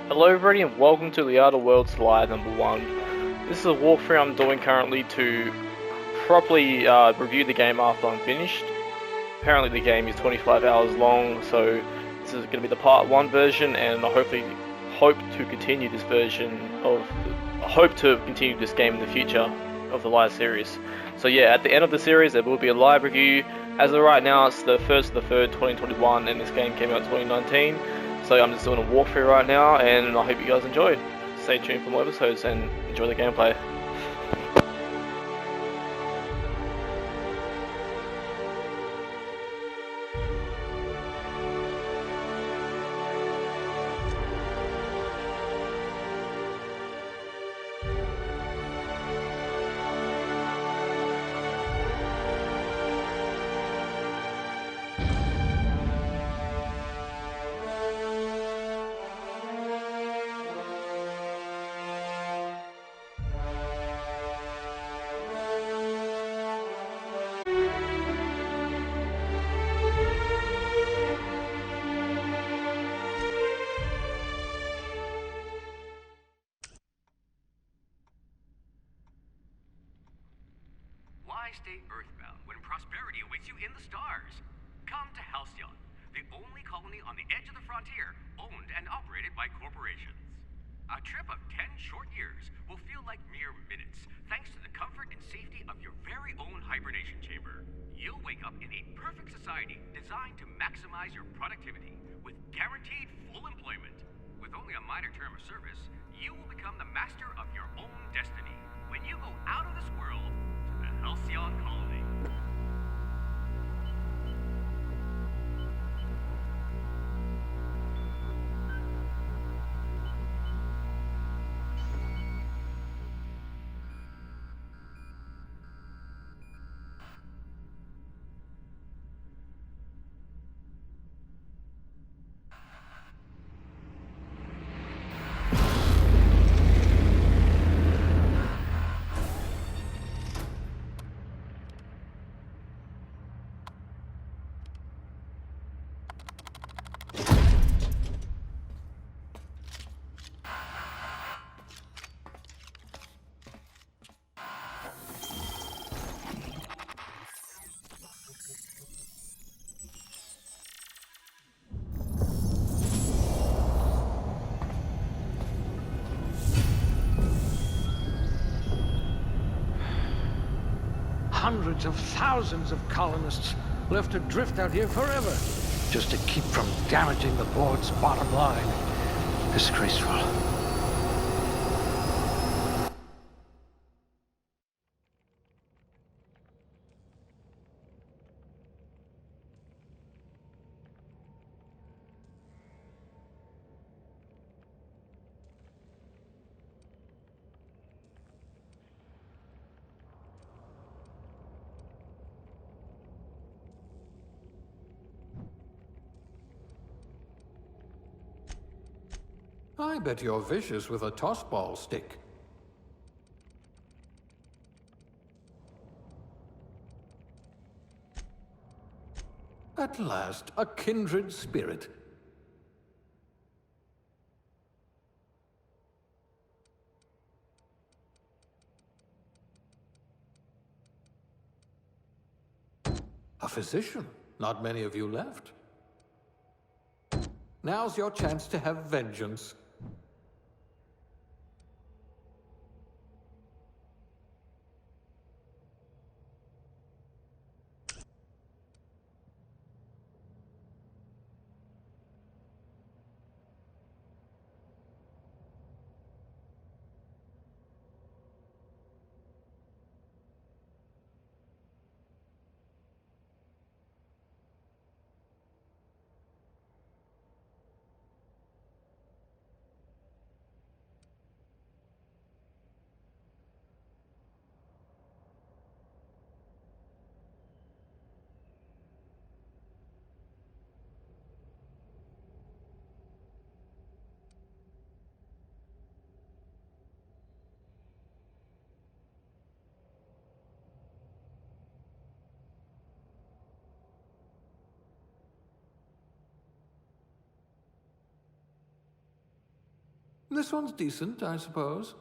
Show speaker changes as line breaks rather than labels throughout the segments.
Hello everybody and welcome to The Outer Worlds Live number 1. This is a walkthrough I'm doing currently to properly review the game after I'm finished. Apparently the game is 25 hours long, so this is going to be the part 1 version, and I hope to continue this game in the future of the live series. So yeah, at the end of the series there will be a live review. As of right now, it's the 1st of the 3rd, 2021, and this game came out in 2019. So I'm just doing a walkthrough right now, and I hope you guys enjoy. Stay tuned for more episodes and enjoy the gameplay.
Why stay earthbound when prosperity awaits you in the stars? Come to Halcyon, the only colony on the edge of the frontier, owned and operated by corporations. A trip of 10 short years will feel like mere minutes, thanks to the comfort and safety of your very own hibernation chamber. You'll wake up in a perfect society designed to maximize your productivity, with guaranteed full employment. With only a minor term of service, you will become the master of your own destiny when you go out of this world to the Halcyon Colony.
Hundreds of thousands of colonists left adrift out here forever, just to keep from damaging the board's bottom line. Disgraceful. I bet you're vicious with a tossball stick. At last, a kindred spirit. A physician. Not many of you left. Now's your chance to have vengeance. This one's decent, I suppose.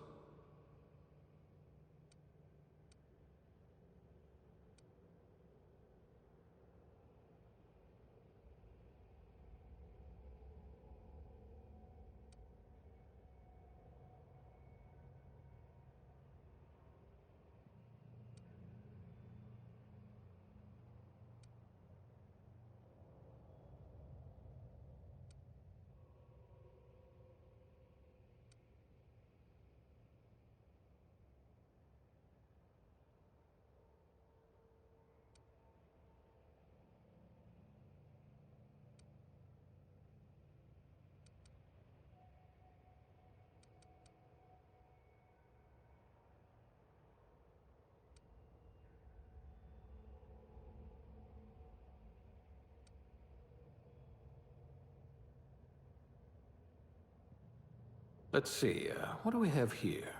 Let's see, what do we have here?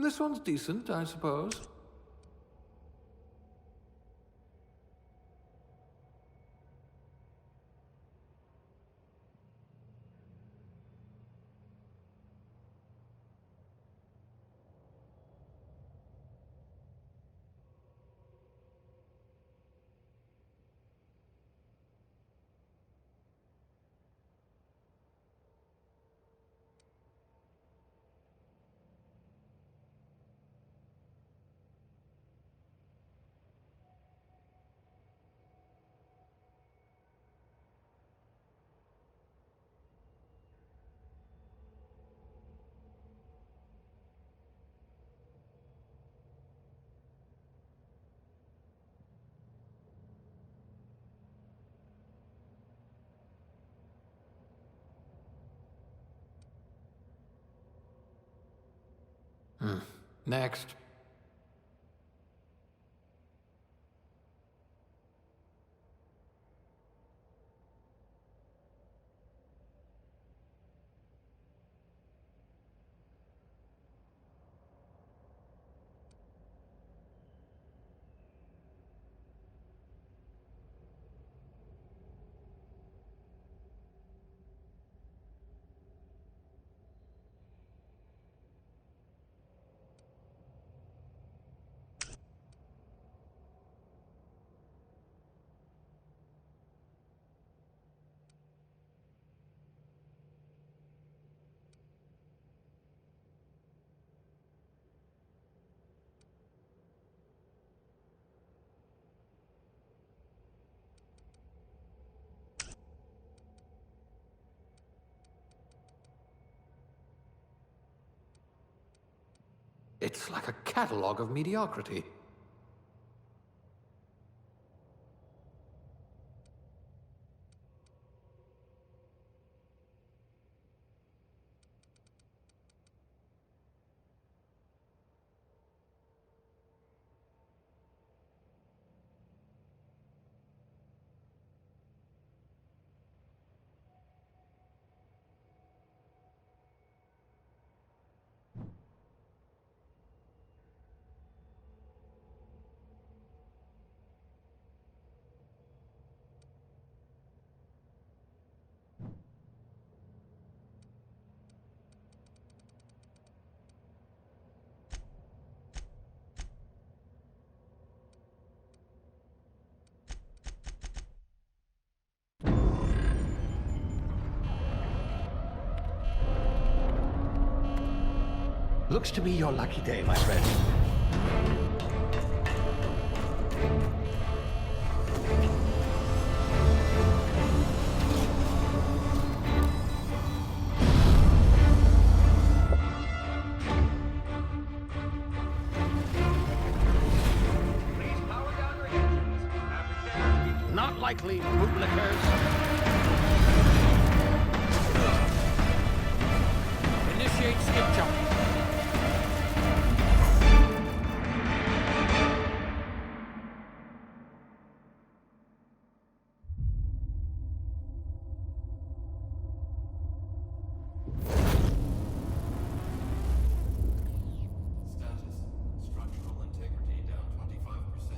This one's decent, I suppose. Next. It's like a catalogue of mediocrity. Looks to be your lucky day, my friend.
Please power down your engines. Have
Not likely, bootlickers. Initiate skip jump.
Status. Structural integrity down 25%.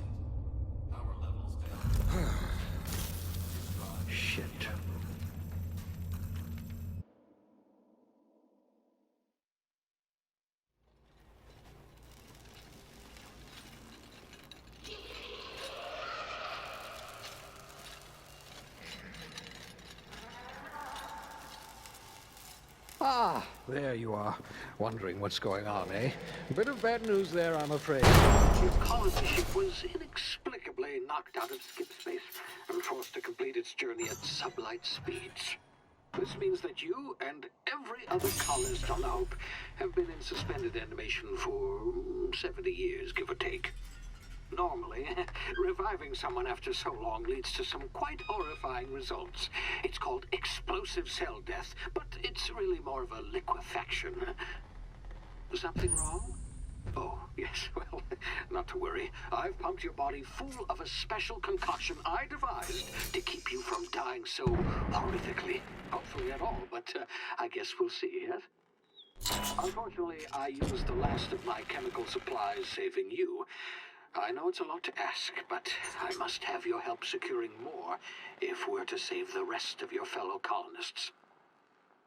Power levels down.
Shit. Ah, there you are. Wondering what's going on, eh? A bit of bad news there, I'm afraid.
Your colony ship was inexplicably knocked out of skip space and forced to complete its journey at sublight speeds. This means that you and every other colonist on the Hope have been in suspended animation for 70 years, give or take. Normally, reviving someone after so long leads to some quite horrifying results. It's called explosive cell death, but it's really more of a liquefaction. Something wrong? Oh, yes, well, not to worry. I've pumped your body full of a special concoction I devised to keep you from dying so horrifically. Hopefully at all, but I guess we'll see, yes? Unfortunately, I used the last of my chemical supplies saving you. I know it's a lot to ask, but I must have your help securing more if we're to save the rest of your fellow colonists.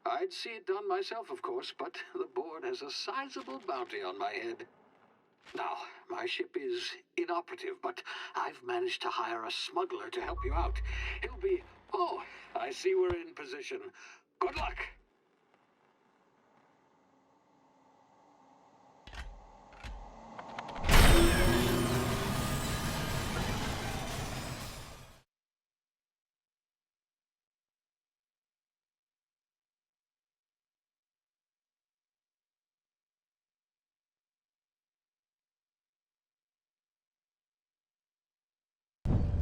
I'd see it done myself, of course, but the board has a sizable bounty on my head. Now, my ship is inoperative, but I've managed to hire a smuggler to help you out. He'll be... Oh, I see we're in position. Good luck!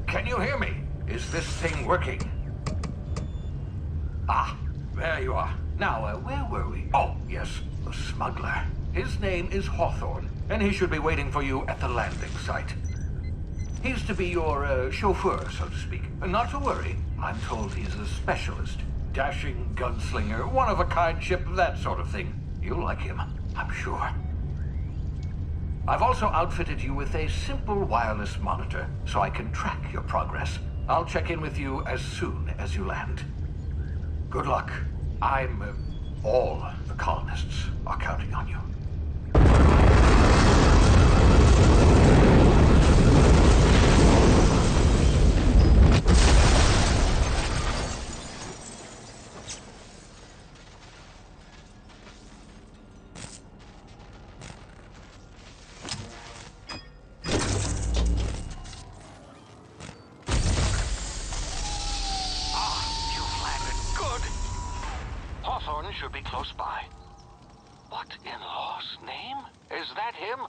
Can you hear me? Is this thing working? Ah, there you are. Now, where were we? Oh, yes, the smuggler. His name is Hawthorne, and he should be waiting for you at the landing site. He's to be your chauffeur, so to speak. Not to worry, I'm told he's a specialist. Dashing gunslinger, one-of-a-kind ship, that sort of thing. You'll like him, I'm sure. I've also outfitted you with a simple wireless monitor, so I can track your progress. I'll check in with you as soon as you land. Good luck. All the colonists are counting on you.
Hawthorne should be close by. What in law's name? Is that him?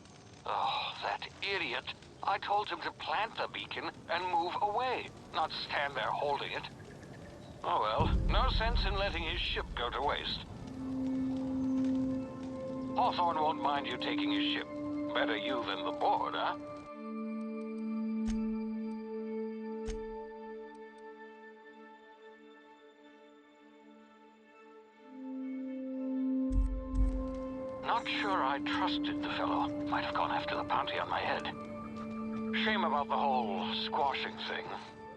Oh, that idiot. I told him to plant the beacon and move away, not stand there holding it. Oh well, no sense in letting his ship go to waste. Hawthorne won't mind you taking his ship. Better you than the board, huh? Not sure I trusted the fellow. Might have gone after the bounty on my head. Shame about the whole squashing thing.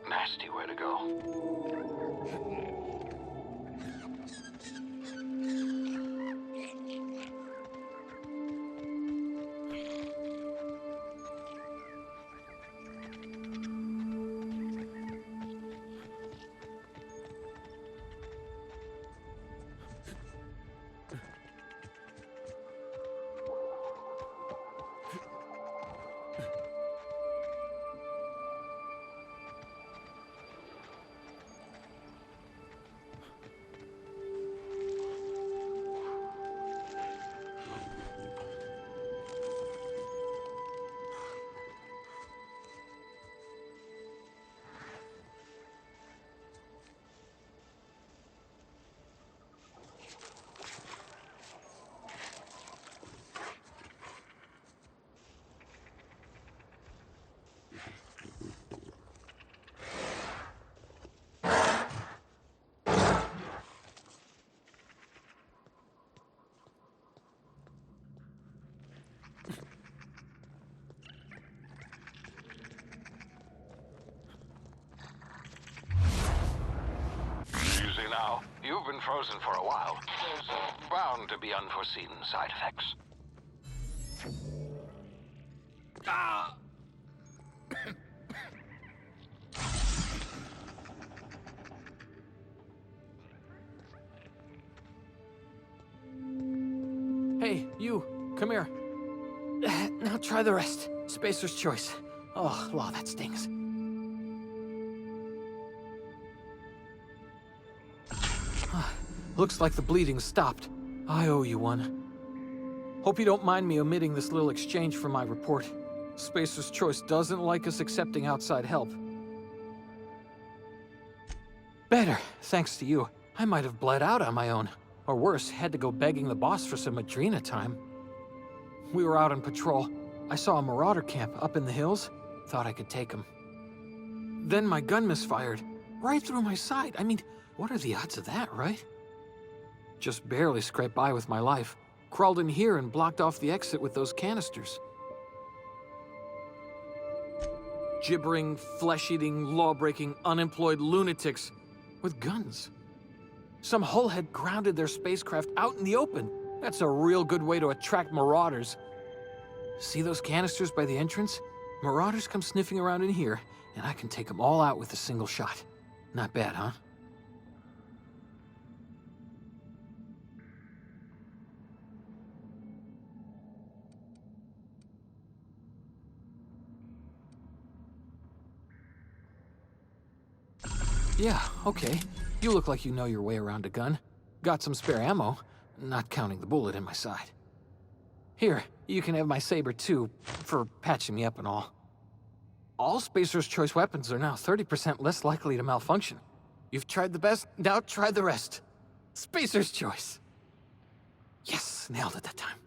Nasty way to go. now. You've been frozen for a while. There's bound to be unforeseen side effects.
Hey, you, come here. Now try the rest. Spacer's choice. Oh, wow, that stings. Looks like the bleeding stopped. I owe you one. Hope you don't mind me omitting this little exchange from my report. Spacer's Choice doesn't like us accepting outside help. Better, thanks to you. I might have bled out on my own. Or worse, had to go begging the boss for some Adrena time. We were out on patrol. I saw a marauder camp up in the hills. Thought I could take him. Then my gun misfired. Right through my side. I mean, what are the odds of that, right? Just barely scraped by with my life. Crawled in here and blocked off the exit with those canisters. Gibbering, flesh-eating, law-breaking, unemployed lunatics with guns. Some hull had grounded their spacecraft out in the open. That's a real good way to attract marauders. See those canisters by the entrance? Marauders come sniffing around in here, and I can take them all out with a single shot. Not bad, huh? Yeah, okay. You look like you know your way around a gun. Got some spare ammo, not counting the bullet in my side. Here, you can have my saber too, for patching me up and all. All Spacer's Choice weapons are now 30% less likely to malfunction. You've tried the best, now try the rest. Spacer's Choice. Yes, nailed it that time.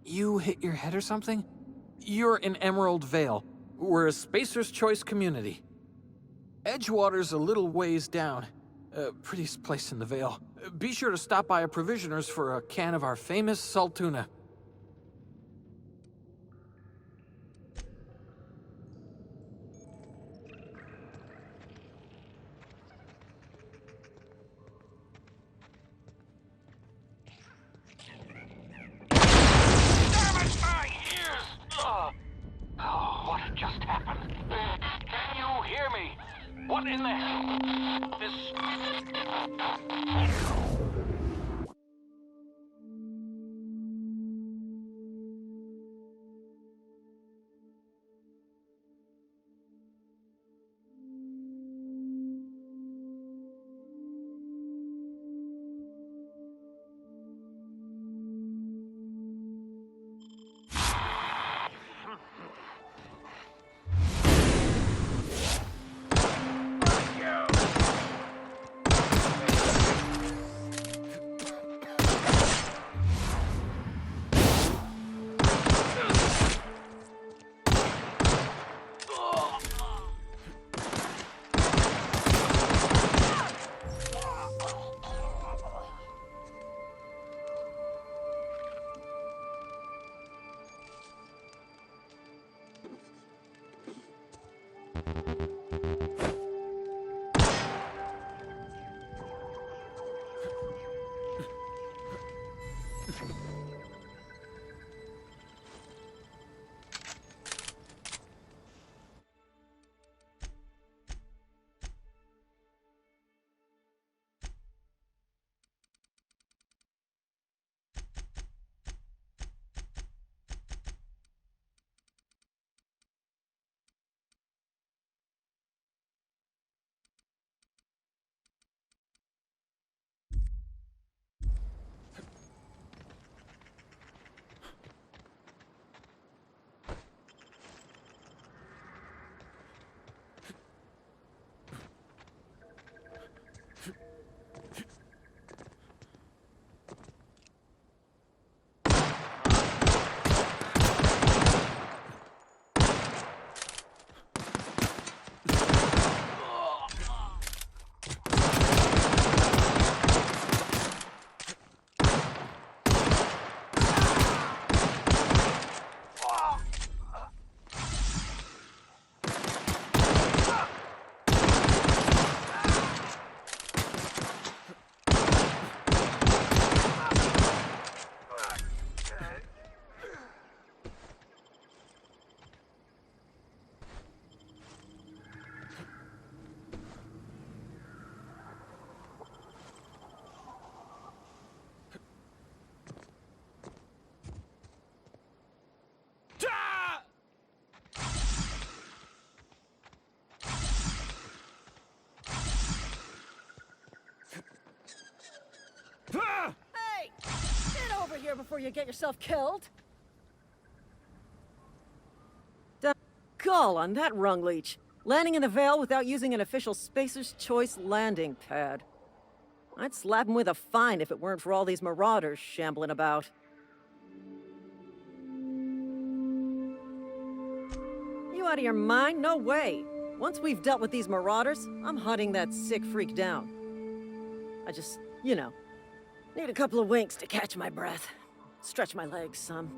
You hit your head or something? You're in Emerald Vale. We're a Spacer's Choice community. Edgewater's a little ways down. Prettiest place in the Vale. Be sure to stop by a provisioner's for a can of our famous salt tuna.
Damn it, my ears! Oh, what just happened? Can you hear me? What in the hell? This...
of here before you get yourself killed. Gall on that rung leech. Landing in the Vale without using an official Spacer's Choice landing pad. I'd slap him with a fine if it weren't for all these marauders shambling about. You out of your mind? No way. Once we've dealt with these marauders, I'm hunting that sick freak down. I just, you know, need a couple of winks to catch my breath. Stretch my legs some.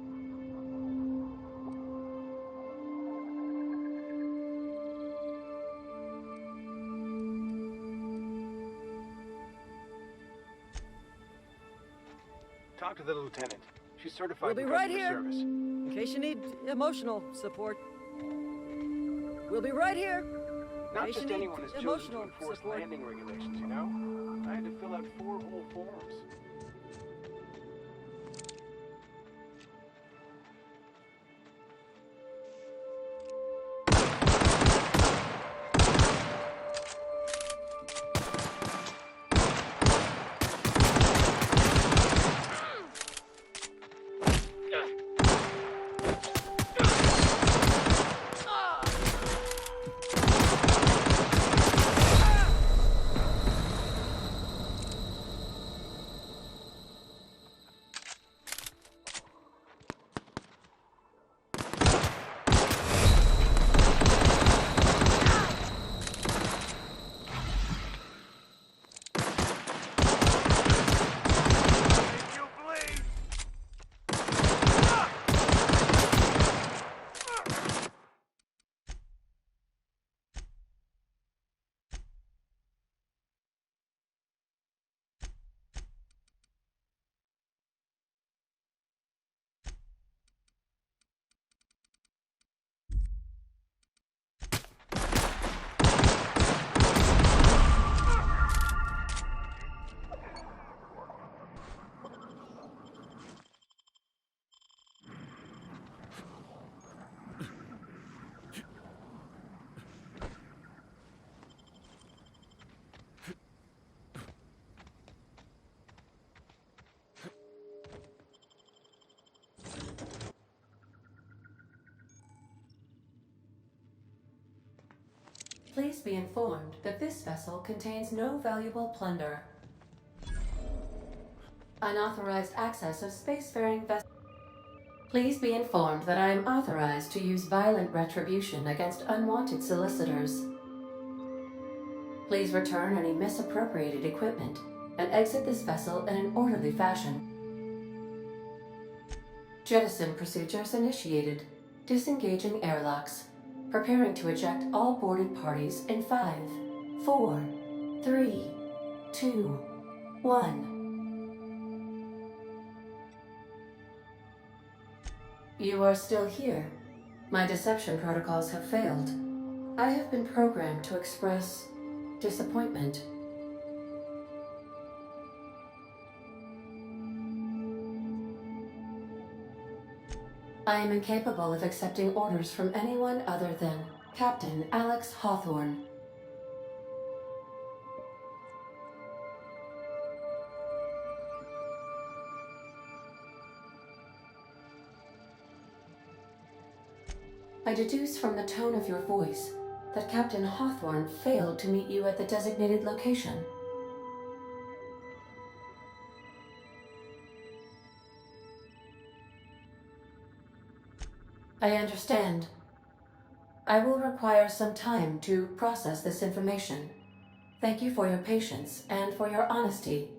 Talk to the lieutenant. She's certified
We'll be
in
right
customer
here.
service.
In case you need emotional support. We'll be right here.
Not
In case
just
you need
anyone is chosen to
emotional
enforce
support.
landing regulations, you know? I had to fill out 4 whole forms.
Please be informed that this vessel contains no valuable plunder. Unauthorized access of spacefaring vessels. Please be informed that I am authorized to use violent retribution against unwanted solicitors. Please return any misappropriated equipment and exit this vessel in an orderly fashion. Jettison procedures initiated. Disengaging airlocks. Preparing to eject all boarded parties in 5, 4, 3, 2, 1. You are still here. My deception protocols have failed. I have been programmed to express disappointment. I am incapable of accepting orders from anyone other than Captain Alex Hawthorne. I deduce from the tone of your voice that Captain Hawthorne failed to meet you at the designated location. I understand. I will require some time to process this information. Thank you for your patience and for your honesty.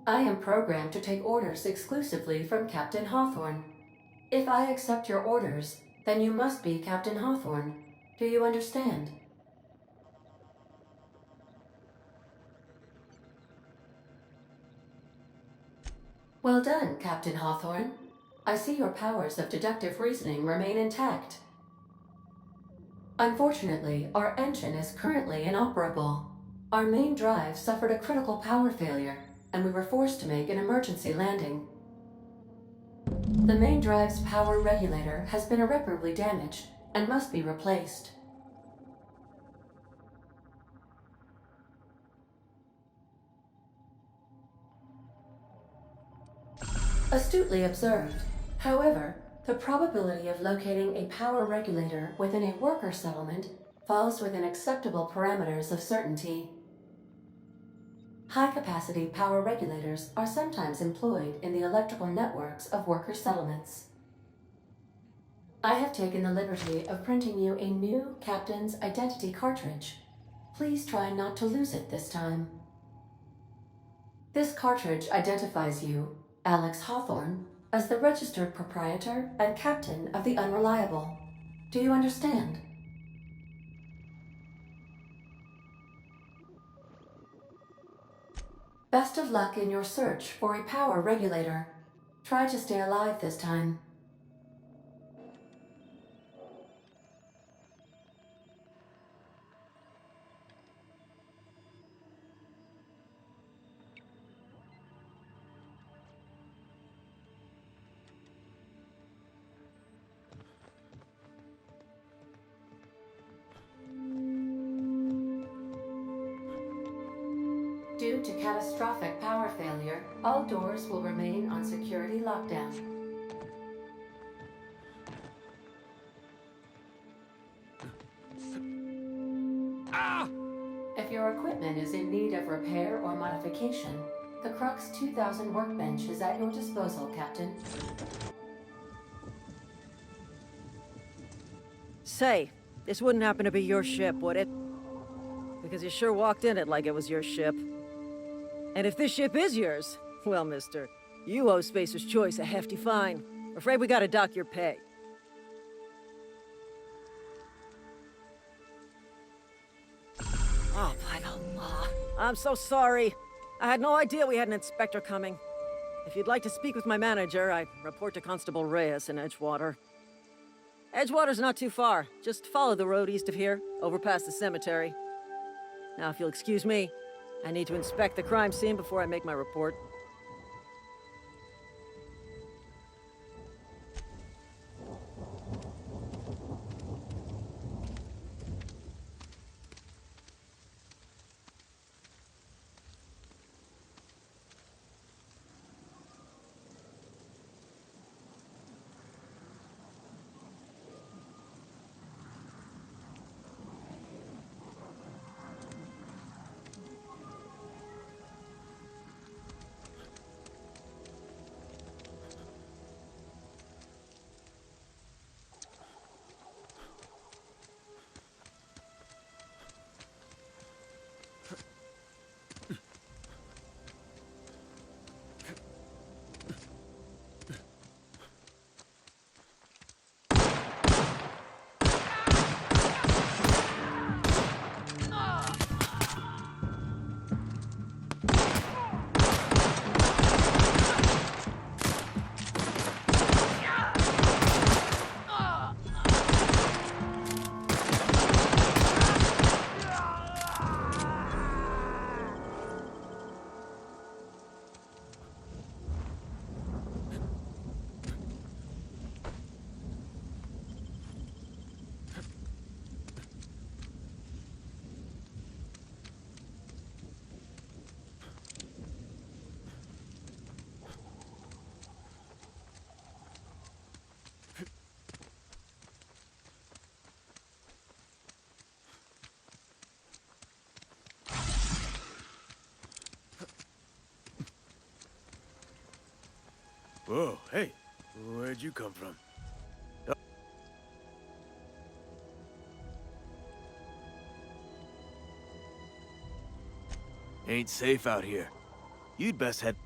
I am programmed to take orders exclusively from Captain Hawthorne. If I accept your orders, then you must be Captain Hawthorne. Do you understand? Well done, Captain Hawthorne. I see your powers of deductive reasoning remain intact. Unfortunately, our engine is currently inoperable. Our main drive suffered a critical power failure, and we were forced to make an emergency landing. The main drive's power regulator has been irreparably damaged and must be replaced. Astutely observed. However, the probability of locating a power regulator within a worker settlement falls within acceptable parameters of certainty. High-capacity power regulators are sometimes employed in the electrical networks of worker settlements. I have taken the liberty of printing you a new Captain's Identity cartridge. Please try not to lose it this time. This cartridge identifies you, Alex Hawthorne, as the registered proprietor and captain of the Unreliable. Do you understand? Best of luck in your search for a power regulator. Try to stay alive this time. Due to catastrophic power failure, all doors will remain on security lockdown. If your equipment is in need of repair or modification, the Crux 2000 workbench is at your disposal, Captain.
Say, this wouldn't happen to be your ship, would it? Because you sure walked in it like it was your ship. And if this ship is yours, well, mister, you owe Spacer's Choice a hefty fine. Afraid we gotta dock your pay. Oh, by the law. I'm so sorry. I had no idea we had an inspector coming. If you'd like to speak with my manager, I report to Constable Reyes in Edgewater. Edgewater's not too far. Just follow the road east of here, over past the cemetery. Now, if you'll excuse me, I need to inspect the crime scene before I make my report.
Whoa, hey, where'd you come from? Ain't safe out here. You'd best head...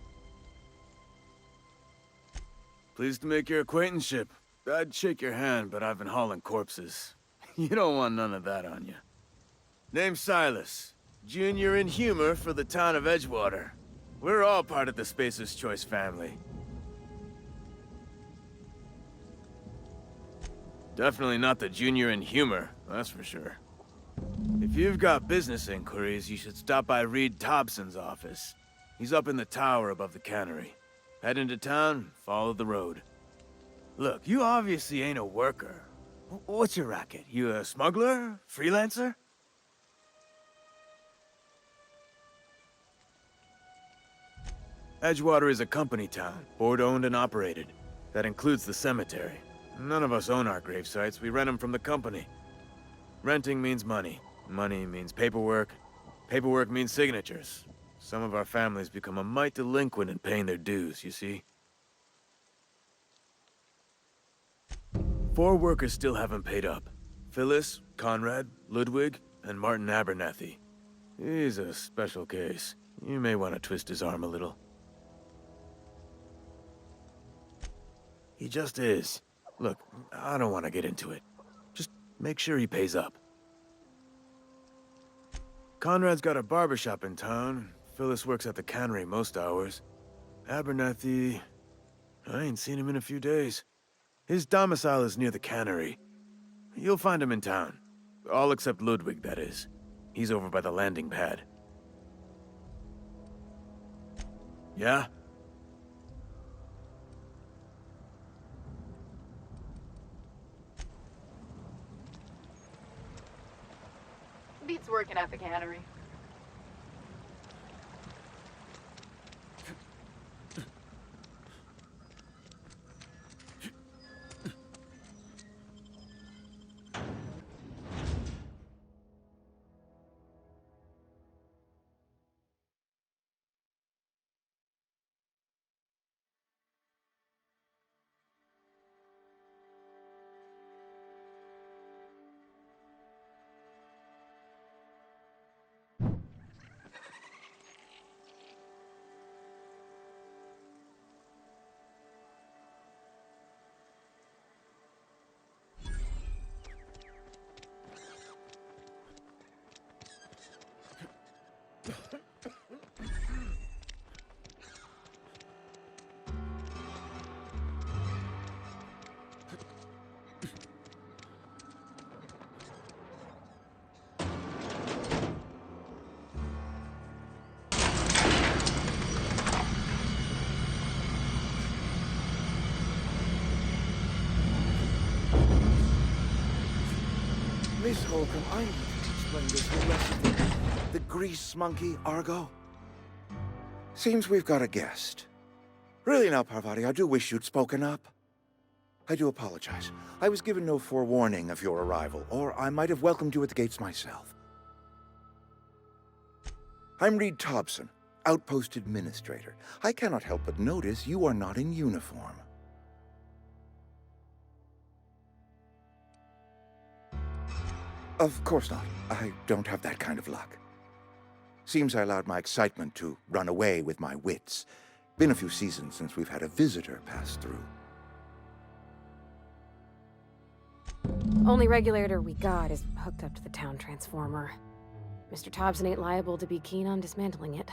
Pleased to make your acquaintanceship. I'd shake your hand, but I've been hauling corpses. You don't want none of that on you. Name's Silas. Junior in humor for the town of Edgewater. We're all part of the Spacer's Choice family. Definitely not the junior in humor, that's for sure. If you've got business inquiries, you should stop by Reed Thompson's office. He's up in the tower above the cannery. Head into town, follow the road. Look, you obviously ain't a worker. What's your racket? You a smuggler? Freelancer? Edgewater is a company town, board-owned and operated. That includes the cemetery. None of us own our grave sites, we rent them from the company. Renting means money. Money means paperwork. Paperwork means signatures. Some of our families become a mite delinquent in paying their dues, you see? 4 workers still haven't paid up. Phyllis, Conrad, Ludwig, and Martin Abernathy. He's a special case. You may want to twist his arm a little. He just is. Look, I don't want to get into it. Just make sure he pays up. Conrad's got a barbershop in town. Phyllis works at the cannery most hours. Abernathy... I ain't seen him in a few days. His domicile is near the cannery. You'll find him in town. All except Ludwig, that is. He's over by the landing pad. Yeah?
Beats working at the cannery.
Miss Holcomb, I need to explain this whole lesson. The grease monkey, Argo. Seems we've got a guest. Really now, Parvati, I do wish you'd spoken up. I do apologize. I was given no forewarning of your arrival, or I might have welcomed you at the gates myself. I'm Reed Thompson, Outpost Administrator. I cannot help but notice you are not in uniform. Of course not. I don't have that kind of luck. Seems I allowed my excitement to run away with my wits. Been a few seasons since we've had a visitor pass through.
Only regulator we got is hooked up to the town transformer. Mr. Thompson ain't liable to be keen on dismantling it.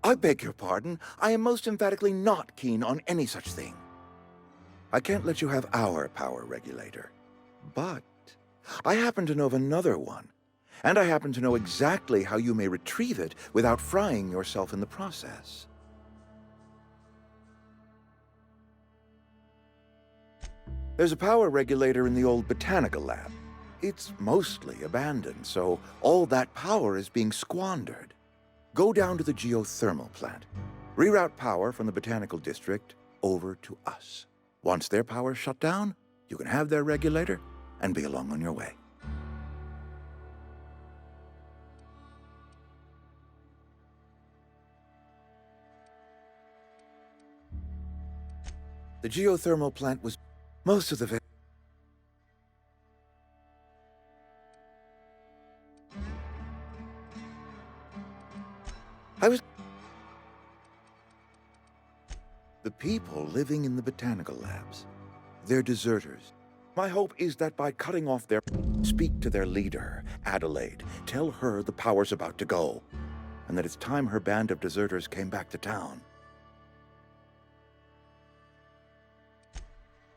I beg your pardon. I am most emphatically not keen on any such thing. I can't let you have our power regulator. But I happen to know of another one, and I happen to know exactly how you may retrieve it without frying yourself in the process. There's a power regulator in the old botanical lab. It's mostly abandoned, so all that power is being squandered. Go down to the geothermal plant. Reroute power from the botanical district over to us. Once their power's shut down, you can have their regulator and be along on your way. The geothermal plant was most of the the people living in the botanical labs. They're deserters. My hope is that by cutting off their... Speak to their leader, Adelaide. Tell her the power's about to go, and that it's time her band of deserters came back to town.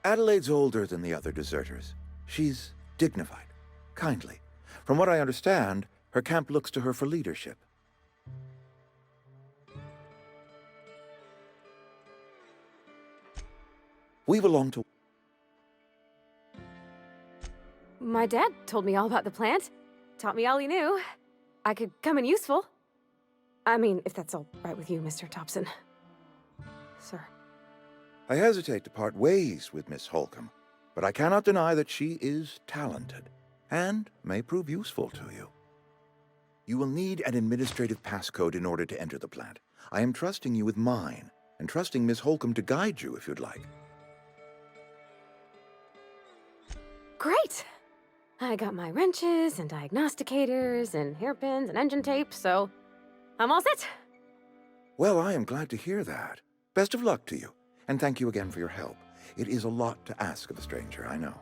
Adelaide's older than the other deserters. She's dignified, kindly. From what I understand, her camp looks to her for leadership. We belong to...
My dad told me all about the plant. Taught me all he knew. I could come in useful. I mean, if that's all right with you, Mr. Thompson. Sir.
I hesitate to part ways with Miss Holcomb, but I cannot deny that she is talented and may prove useful to you. You will need an administrative passcode in order to enter the plant. I am trusting you with mine, and trusting Miss Holcomb to guide you if you'd like.
Great! I got my wrenches and diagnosticators and hairpins and engine tape, so I'm all set.
Well, I am glad to hear that. Best of luck to you, and thank you again for your help. It is a lot to ask of a stranger, I know.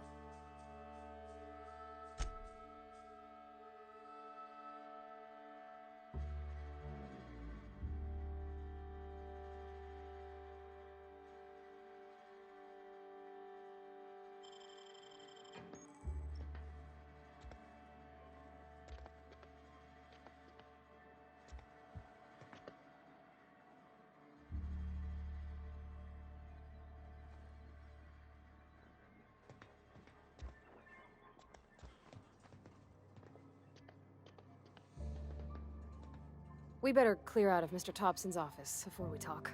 We better clear out of Mr. Thompson's office before we talk.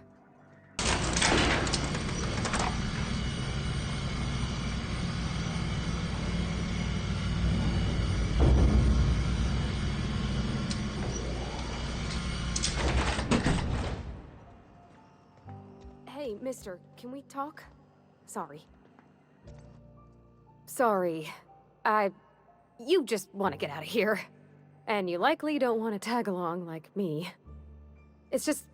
Hey, mister, can we talk? Sorry. Sorry. You just want to get out of here. And you likely don't want to tag along like me. It's just,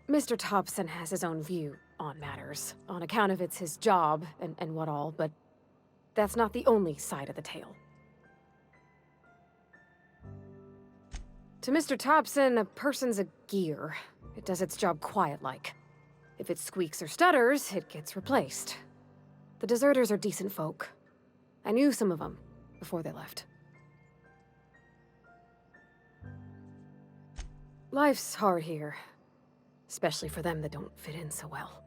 Mr. Thompson has his own view on matters, on account of it's his job and what all, but that's not the only side of the tale. To Mr. Thompson, a person's a gear. It does its job quiet-like. If it squeaks or stutters, it gets replaced. The deserters are decent folk. I knew some of them before they left. Life's hard here, especially for them that don't fit in so well.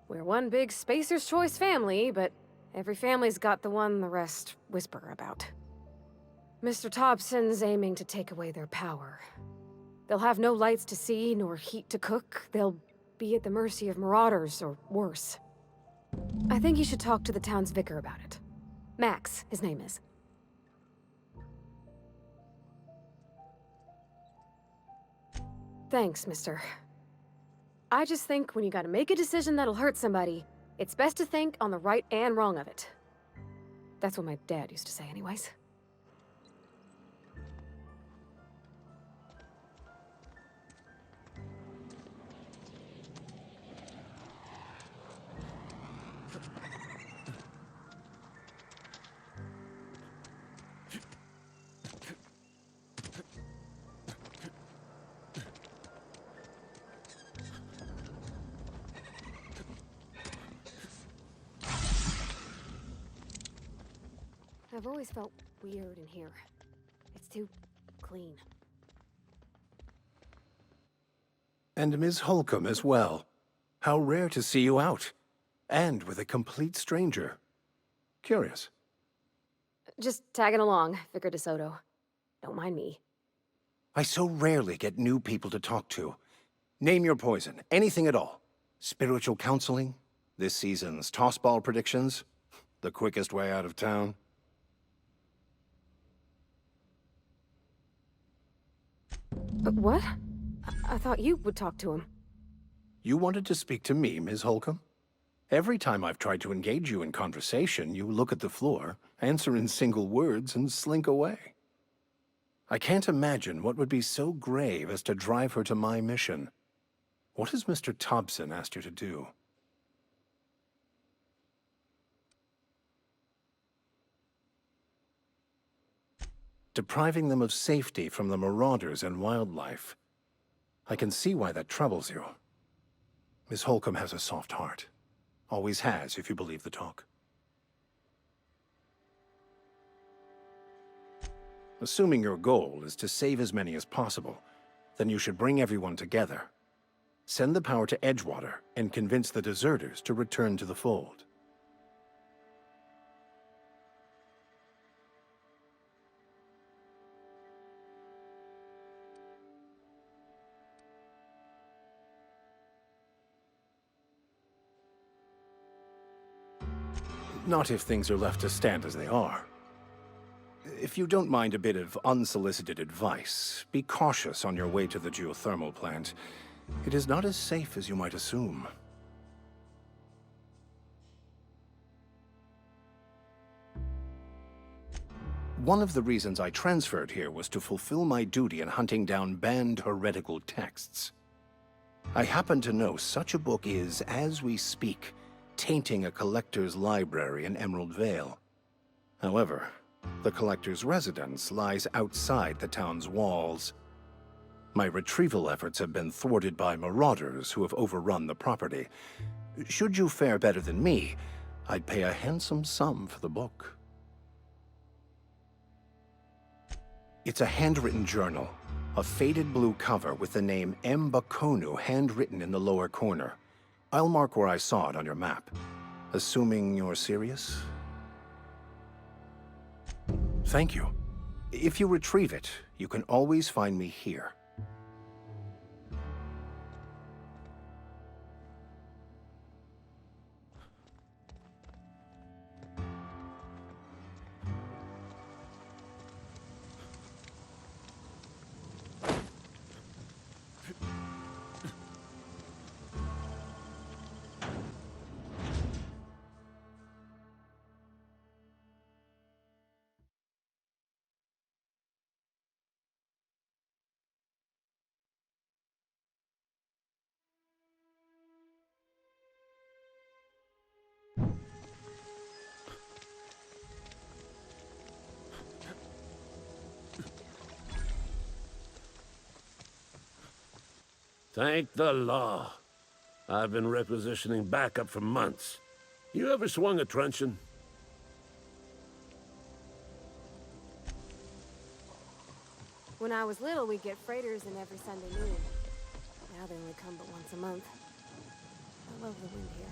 We're one big Spacer's Choice family, but every family's got the one the rest whisper about. Mr. Thompson's aiming to take away their power. They'll have no lights to see, nor heat to cook. They'll be at the mercy of marauders, or worse. I think you should talk to the town's vicar about it. Max, his name is. Thanks, mister. I just think when you gotta make a decision that'll hurt somebody, it's best to think on the right and wrong of it. That's what my dad used to say anyways. I've always felt weird in here. It's too clean.
And Ms. Holcomb as well. How rare to see you out. And with a complete stranger. Curious.
Just tagging along, Vicar DeSoto. Don't mind me.
I so rarely get new people to talk to. Name your poison, anything at all. Spiritual counseling? This season's tossball predictions? The quickest way out of town?
What? I thought you would talk to him.
You wanted to speak to me, Ms. Holcomb? Every time I've tried to engage you in conversation, you look at the floor, answer in single words, and slink away. I can't imagine what would be so grave as to drive her to my mission. What has Mr. Thompson asked you to do? Depriving them of safety from the marauders and wildlife. I can see why that troubles you. Miss Holcomb has a soft heart. Always has, if you believe the talk. Assuming your goal is to save as many as possible, then you should bring everyone together. Send the power to Edgewater and convince the deserters to return to the fold. Not if things are left to stand as they are. If you don't mind a bit of unsolicited advice, be cautious on your way to the geothermal plant. It is not as safe as you might assume. One of the reasons I transferred here was to fulfill my duty in hunting down banned heretical texts. I happen to know such a book is, as we speak, tainting a collector's library in Emerald Vale. However, the collector's residence lies outside the town's walls. My retrieval efforts have been thwarted by marauders who have overrun the property. Should you fare better than me, I'd pay a handsome sum for the book. It's a handwritten journal, a faded blue cover with the name M. Bakonu handwritten in the lower corner. I'll mark where I saw it on your map. Assuming you're serious? Thank you. If you retrieve it, you can always find me here.
Thank the law. I've been requisitioning backup for months. You ever swung a truncheon?
When I was little, we'd get freighters in every Sunday noon. Now they only come but once a month. I love the wind here.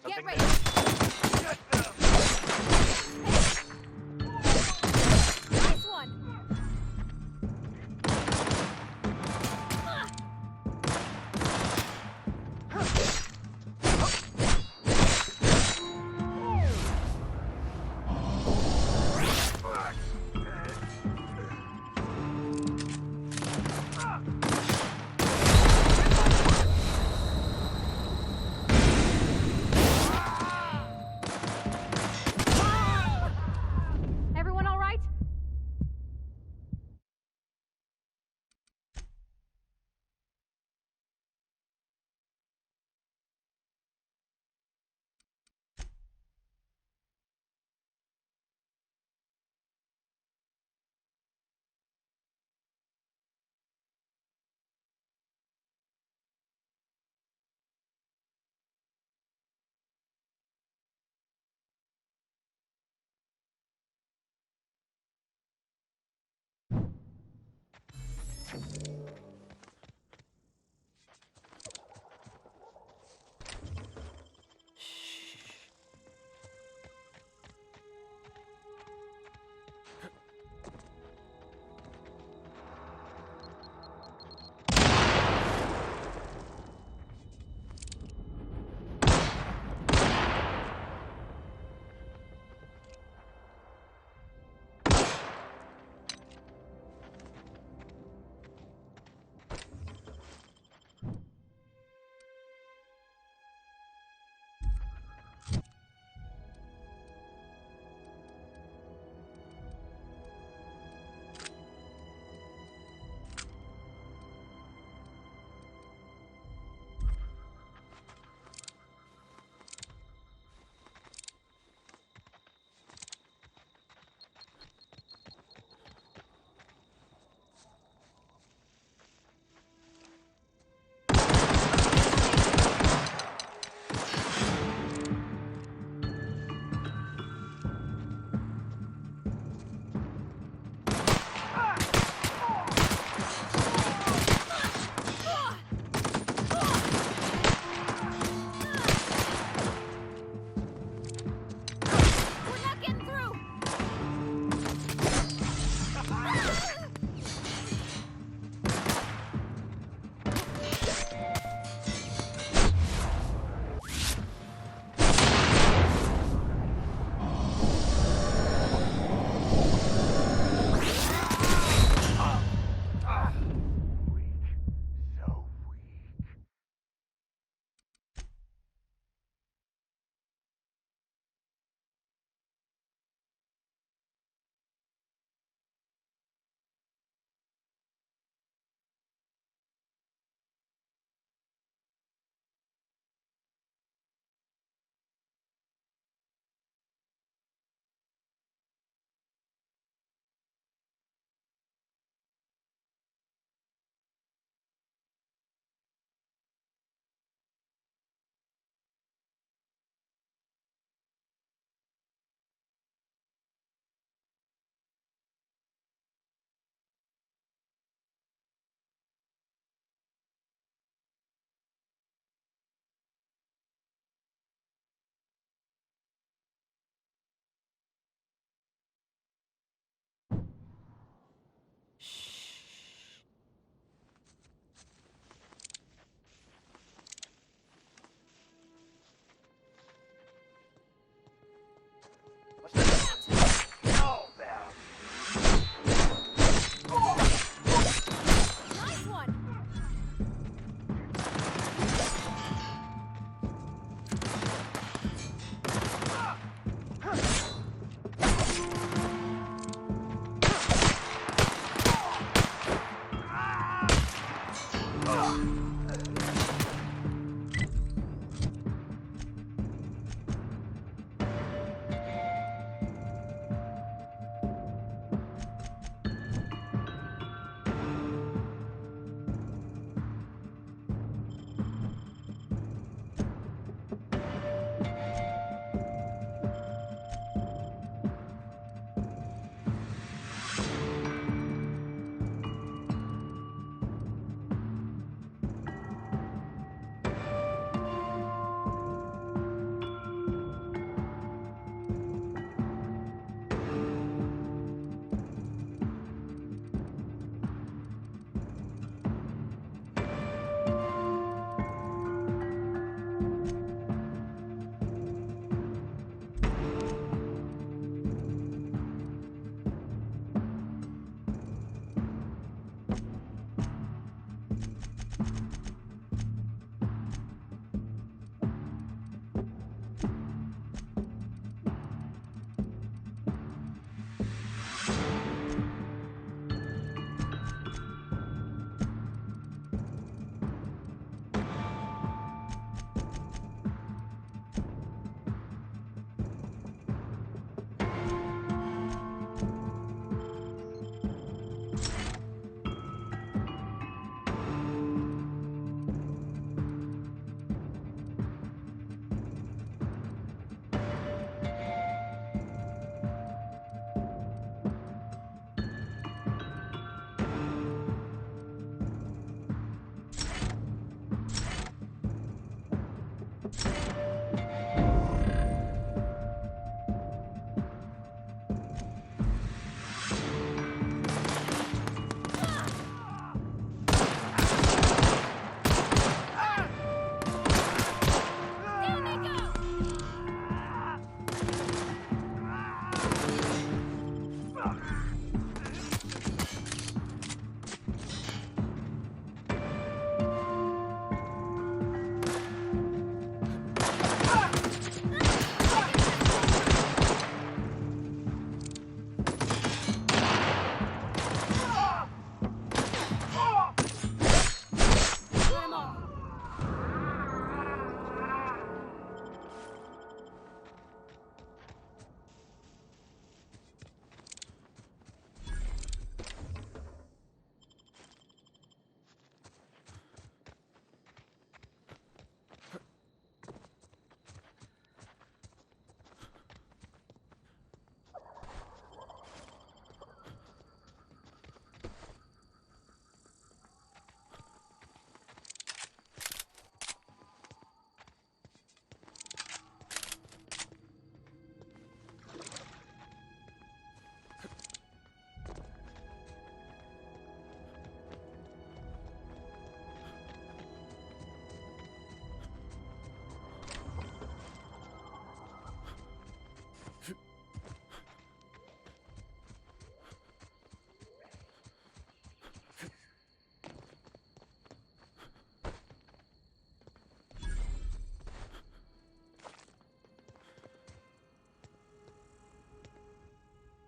Get ready. Nice one. Everyone all right?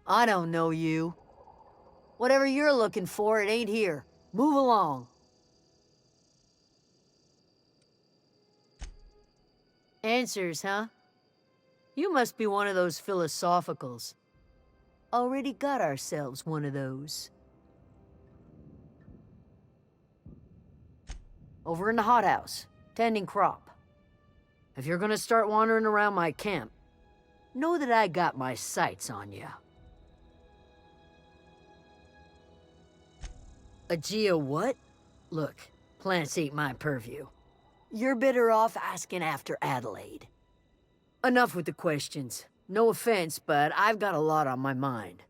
I don't know you. Whatever you're looking for, it ain't here. Move along. Answers, huh? You must be one of those philosophicals. Already got ourselves one of those. Over in the hothouse, tending crop. If you're gonna start wandering around my camp, know that I got my sights on you. A geo what? Look, plants ain't my purview. You're better off asking after Adelaide. Enough with the questions. No offense, but I've got a lot on my mind.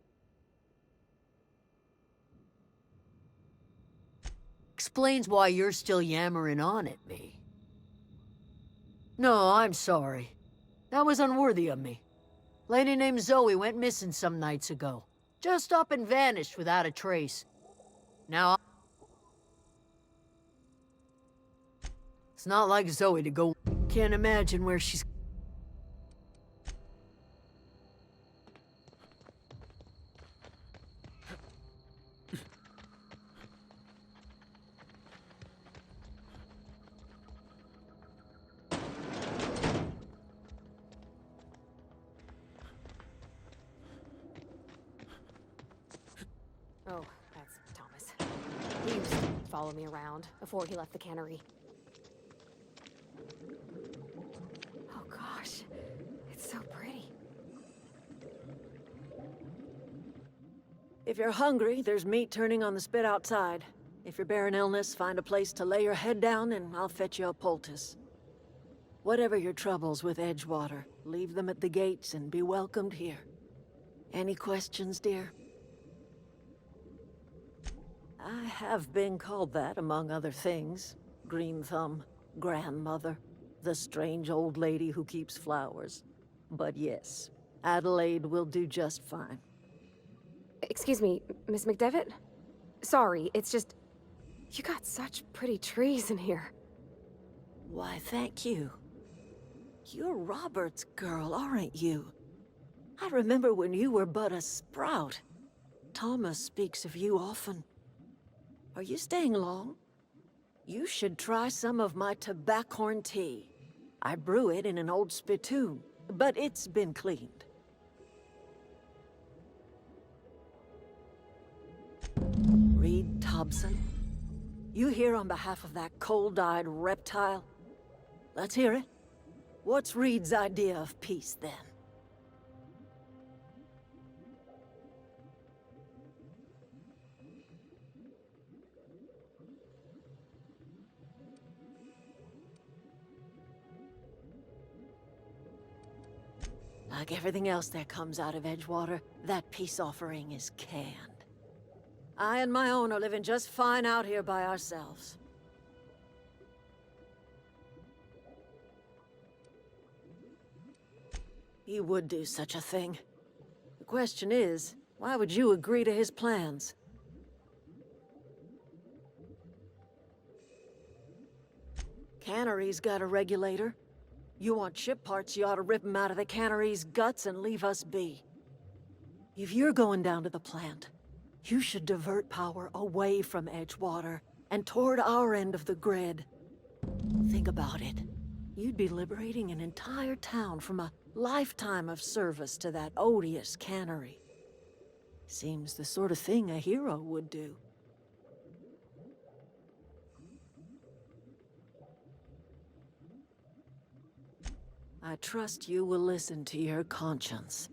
Explains why you're still yammering on at me. No, I'm sorry. That was unworthy of me. Lady named Zoe went missing some nights ago. Just up and vanished without a trace. Now, it's not like Zoe to go. Can't imagine where she's.
Oh, that's Thomas. He used to follow me around before he left the cannery. Oh gosh, it's so pretty.
If you're hungry, there's meat turning on the spit outside. If you're bearing illness, find a place to lay your head down and I'll fetch you a poultice. Whatever your troubles with Edgewater, leave them at the gates and be welcomed here. Any questions, dear? I have been called that, among other things. Green Thumb, grandmother, the strange old lady who keeps flowers. But yes, Adelaide will do just fine.
Excuse me, Miss McDevitt? Sorry, it's just... You got such pretty trees in here.
Why, thank you. You're Robert's girl, aren't you? I remember when you were but a sprout. Thomas speaks of you often. Are you staying long? You should try some of my tobaccorn tea. I brew it in an old spittoon, but it's been cleaned. Reed Thompson? You here on behalf of that cold-eyed reptile? Let's hear it. What's Reed's idea of peace, then? Like everything else that comes out of Edgewater, that peace offering is canned. I and my own are living just fine out here by ourselves. He would do such a thing. The question is, why would you agree to his plans? Cannery's got a regulator. You want ship parts, you ought to rip them out of the cannery's guts and leave us be. If you're going down to the plant, you should divert power away from Edgewater and toward our end of the grid. Think about it. You'd be liberating an entire town from a lifetime of service to that odious cannery. Seems the sort of thing a hero would do. I trust you will listen to your conscience.